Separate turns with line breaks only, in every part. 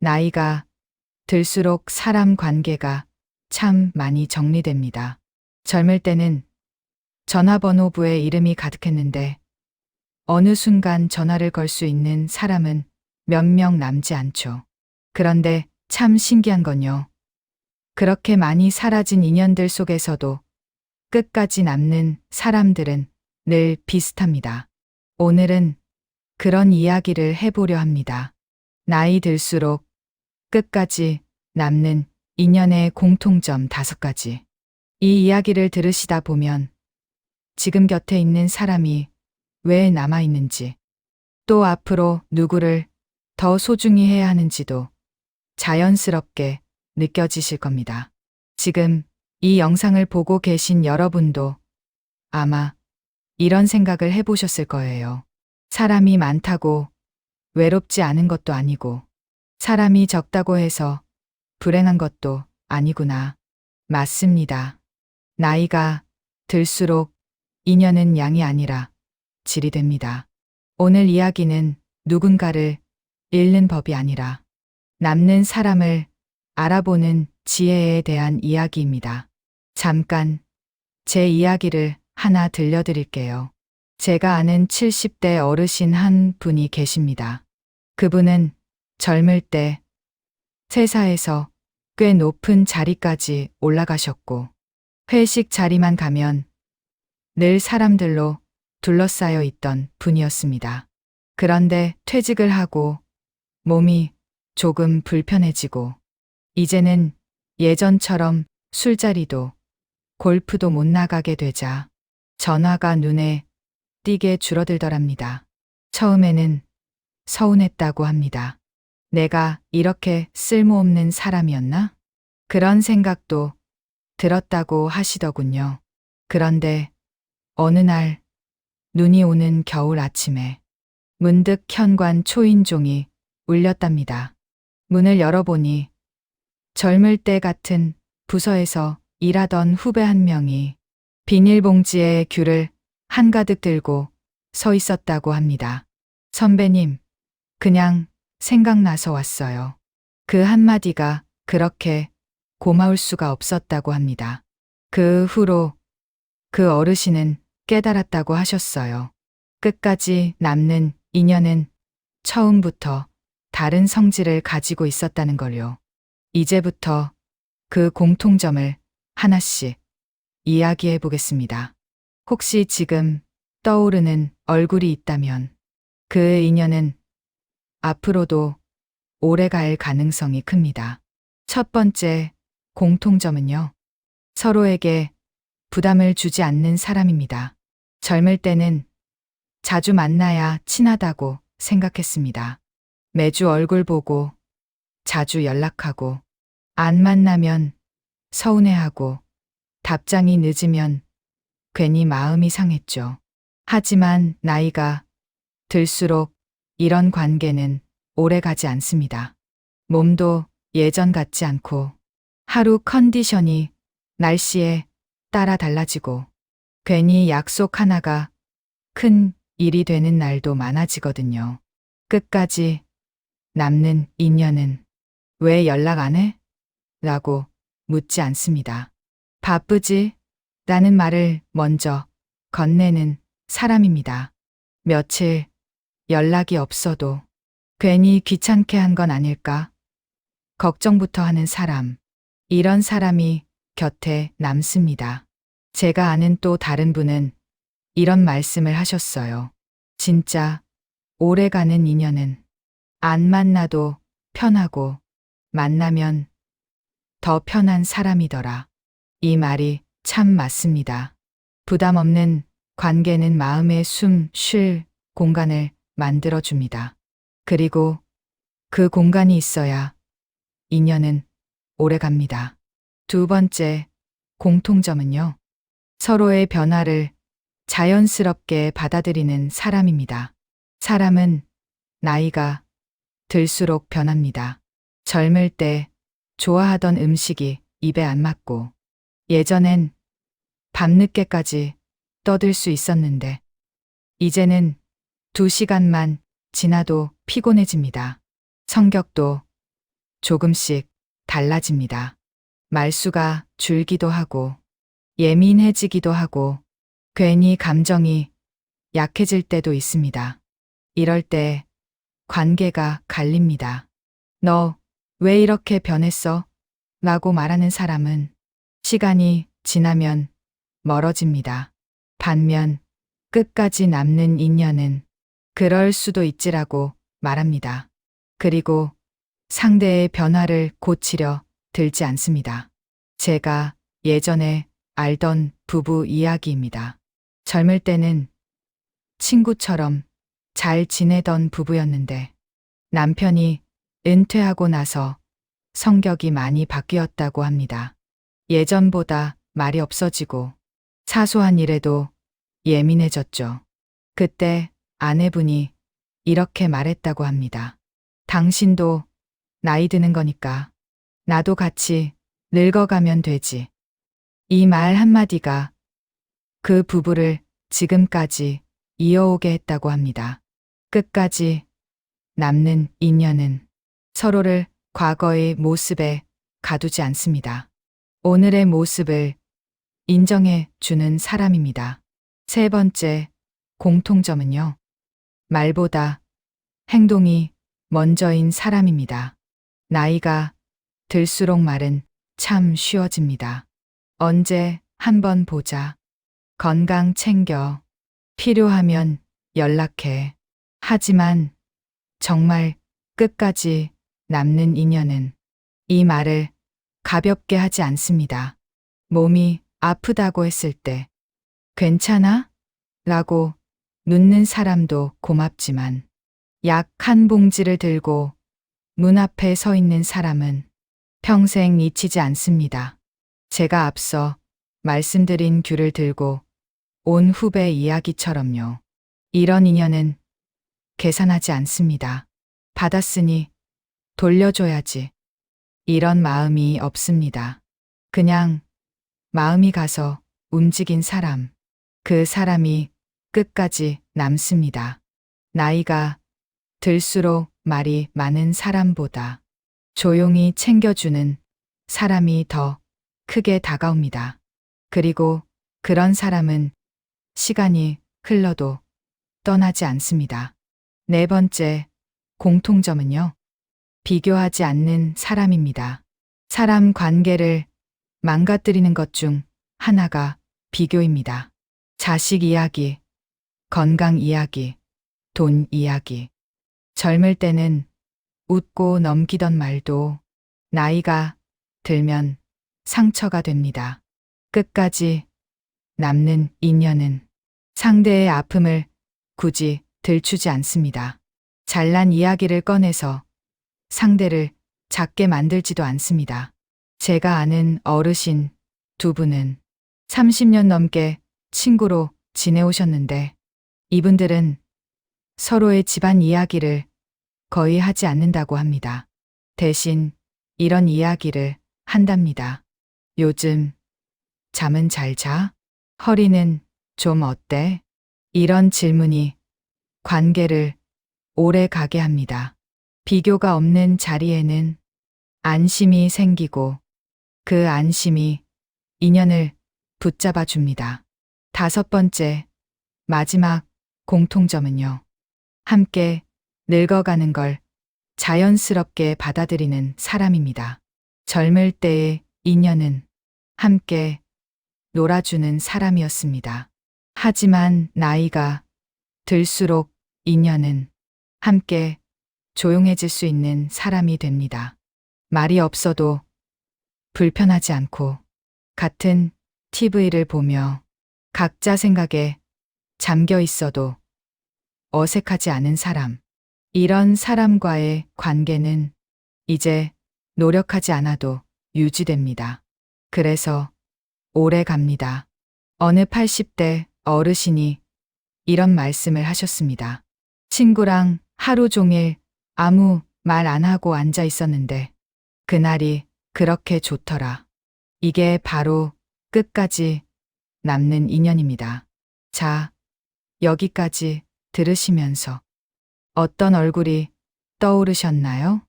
나이가 들수록 사람 관계가 참 많이 정리됩니다. 젊을 때는 전화번호부에 이름이 가득했는데 어느 순간 전화를 걸 수 있는 사람은 몇 명 남지 않죠. 그런데 참 신기한 건요. 그렇게 많이 사라진 인연들 속에서도 끝까지 남는 사람들은 늘 비슷합니다. 오늘은 그런 이야기를 해보려 합니다. 나이 들수록 끝까지 남는 인연의 공통점 5가지. 이 이야기를 들으시다 보면 지금 곁에 있는 사람이 왜 남아있는지, 또 앞으로 누구를 더 소중히 해야 하는지도 자연스럽게 느껴지실 겁니다. 지금 이 영상을 보고 계신 여러분도 아마 이런 생각을 해보셨을 거예요. 사람이 많다고 외롭지 않은 것도 아니고, 사람이 적다고 해서 불행한 것도 아니구나. 맞습니다. 나이가 들수록 인연은 양이 아니라 질이 됩니다. 오늘 이야기는 누군가를 잃는 법이 아니라 남는 사람을 알아보는 지혜에 대한 이야기입니다. 잠깐 제 이야기를 하나 들려드릴게요. 제가 아는 70대 어르신 한 분이 계십니다. 그분은 젊을 때 회사에서 꽤 높은 자리까지 올라가셨고, 회식 자리만 가면 늘 사람들로 둘러싸여 있던 분이었습니다. 그런데 퇴직을 하고 몸이 조금 불편해지고, 이제는 예전처럼 술자리도 골프도 못 나가게 되자 전화가 눈에 띄게 줄어들더랍니다. 처음에는 서운했다고 합니다. 내가 이렇게 쓸모없는 사람이었나? 그런 생각도 들었다고 하시더군요. 그런데 어느 날 눈이 오는 겨울 아침에 문득 현관 초인종이 울렸답니다. 문을 열어보니 젊을 때 같은 부서에서 일하던 후배 한 명이 비닐봉지에 귤을 한가득 들고 서 있었다고 합니다. 선배님, 그냥 생각나서 왔어요. 그 한마디가 그렇게 고마울 수가 없었다고 합니다. 그 후로 그 어르신은 깨달았다고 하셨어요. 끝까지 남는 인연은 처음부터 다른 성질을 가지고 있었다는 걸요. 이제부터 그 공통점을 하나씩 이야기해 보겠습니다. 혹시 지금 떠오르는 얼굴이 있다면 그 인연은 앞으로도 오래 갈 가능성이 큽니다. 첫 번째 공통점은요. 서로에게 부담을 주지 않는 사람입니다. 젊을 때는 자주 만나야 친하다고 생각했습니다. 매주 얼굴 보고 자주 연락하고, 안 만나면 서운해하고, 답장이 늦으면 괜히 마음이 상했죠. 하지만 나이가 들수록 이런 관계는 오래 가지 않습니다. 몸도 예전 같지 않고, 하루 컨디션이 날씨에 따라 달라지고, 괜히 약속 하나가 큰 일이 되는 날도 많아지거든요. 끝까지 남는 인연은 왜 연락 안 해? 라고 묻지 않습니다. 바쁘지? 라는 말을 먼저 건네는 사람입니다. 며칠 연락이 없어도 괜히 귀찮게 한 건 아닐까? 걱정부터 하는 사람. 이런 사람이 곁에 남습니다. 제가 아는 또 다른 분은 이런 말씀을 하셨어요. 진짜 오래가는 인연은 안 만나도 편하고 만나면 더 편한 사람이더라. 이 말이 참 맞습니다. 부담 없는 관계는 마음에 숨 쉴 공간을 만들어줍니다. 그리고 그 공간이 있어야 인연은 오래 갑니다. 두 번째 공통점은요. 서로의 변화를 자연스럽게 받아들이는 사람입니다. 사람은 나이가 들수록 변합니다. 젊을 때 좋아하던 음식이 입에 안 맞고, 예전엔 밤늦게까지 떠들 수 있었는데 이제는 2시간만 지나도 피곤해집니다. 성격도 조금씩 달라집니다. 말수가 줄기도 하고 예민해지기도 하고 괜히 감정이 약해질 때도 있습니다. 이럴 때 관계가 갈립니다. 너 왜 이렇게 변했어? 라고 말하는 사람은 시간이 지나면 멀어집니다. 반면 끝까지 남는 인연은 그럴 수도 있지라고 말합니다. 그리고 상대의 변화를 고치려 들지 않습니다. 제가 예전에 알던 부부 이야기입니다. 젊을 때는 친구처럼 잘 지내던 부부였는데 남편이 은퇴하고 나서 성격이 많이 바뀌었다고 합니다. 예전보다 말이 없어지고 사소한 일에도 예민해졌죠. 그때 아내분이 이렇게 말했다고 합니다. 당신도 나이 드는 거니까 나도 같이 늙어가면 되지. 이 말 한마디가 그 부부를 지금까지 이어오게 했다고 합니다. 끝까지 남는 인연은 서로를 과거의 모습에 가두지 않습니다. 오늘의 모습을 인정해 주는 사람입니다. 세 번째 공통점은요. 말보다 행동이 먼저인 사람입니다. 나이가 들수록 말은 참 쉬워집니다. 언제 한번 보자. 건강 챙겨. 필요하면 연락해. 하지만 정말 끝까지 남는 인연은 이 말을 가볍게 하지 않습니다. 몸이 아프다고 했을 때 괜찮아? 라고 묻는 사람도 고맙지만 약 한 봉지를 들고 문 앞에 서 있는 사람은 평생 잊히지 않습니다. 제가 앞서 말씀드린 귤을 들고 온 후배 이야기처럼요. 이런 인연은 계산하지 않습니다. 받았으니 돌려줘야지. 이런 마음이 없습니다. 그냥 마음이 가서 움직인 사람, 그 사람이 끝까지 남습니다. 나이가 들수록 말이 많은 사람보다 조용히 챙겨주는 사람이 더 크게 다가옵니다. 그리고 그런 사람은 시간이 흘러도 떠나지 않습니다. 네 번째 공통점은요. 비교하지 않는 사람입니다. 사람 관계를 망가뜨리는 것 중 하나가 비교입니다. 자식 이야기, 건강 이야기, 돈 이야기. 젊을 때는 웃고 넘기던 말도 나이가 들면 상처가 됩니다. 끝까지 남는 인연은 상대의 아픔을 굳이 들추지 않습니다. 잘난 이야기를 꺼내서 상대를 작게 만들지도 않습니다. 제가 아는 어르신 두 분은 30년 넘게 친구로 지내오셨는데 이분들은 서로의 집안 이야기를 거의 하지 않는다고 합니다. 대신 이런 이야기를 한답니다. 요즘 잠은 잘 자? 허리는 좀 어때? 이런 질문이 관계를 오래 가게 합니다. 비교가 없는 자리에는 안심이 생기고 그 안심이 인연을 붙잡아 줍니다. 다섯 번째, 마지막 공통점은요. 함께 늙어가는 걸 자연스럽게 받아들이는 사람입니다. 젊을 때의 인연은 함께 놀아주는 사람이었습니다. 하지만 나이가 들수록 인연은 함께 조용해질 수 있는 사람이 됩니다. 말이 없어도 불편하지 않고 같은 TV를 보며 각자 생각에 잠겨 있어도 어색하지 않은 사람. 이런 사람과의 관계는 이제 노력하지 않아도 유지됩니다. 그래서 오래 갑니다. 어느 80대 어르신이 이런 말씀을 하셨습니다. 친구랑 하루 종일 아무 말 안 하고 앉아 있었는데 그날이 그렇게 좋더라. 이게 바로 끝까지 남는 인연입니다. 자, 여기까지 들으시면서 어떤 얼굴이 떠오르셨나요?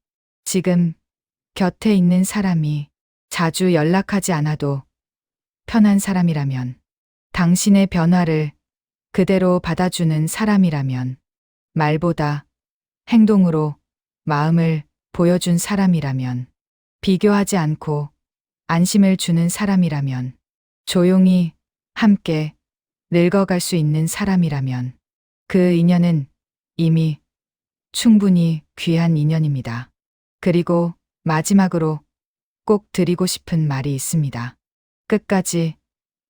지금 곁에 있는 사람이 자주 연락하지 않아도 편한 사람이라면, 당신의 변화를 그대로 받아주는 사람이라면, 말보다 행동으로 마음을 보여준 사람이라면, 비교하지 않고 안심을 주는 사람이라면, 조용히 함께 늙어갈 수 있는 사람이라면, 그 인연은 이미 충분히 귀한 인연입니다. 그리고 마지막으로 꼭 드리고 싶은 말이 있습니다. 끝까지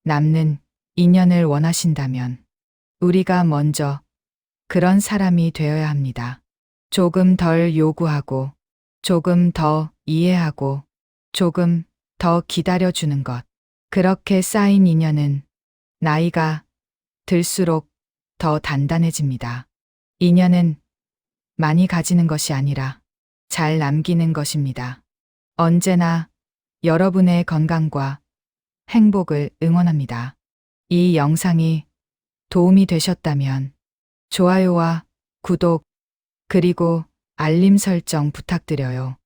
남는 인연을 원하신다면 우리가 먼저 그런 사람이 되어야 합니다. 조금 덜 요구하고, 조금 더 이해하고, 조금 더 기다려주는 것. 그렇게 쌓인 인연은 나이가 들수록 더 단단해집니다. 인연은 많이 가지는 것이 아니라 잘 남기는 것입니다. 언제나 여러분의 건강과 행복을 응원합니다. 이 영상이 도움이 되셨다면 좋아요와 구독, 그리고 알림 설정 부탁드려요.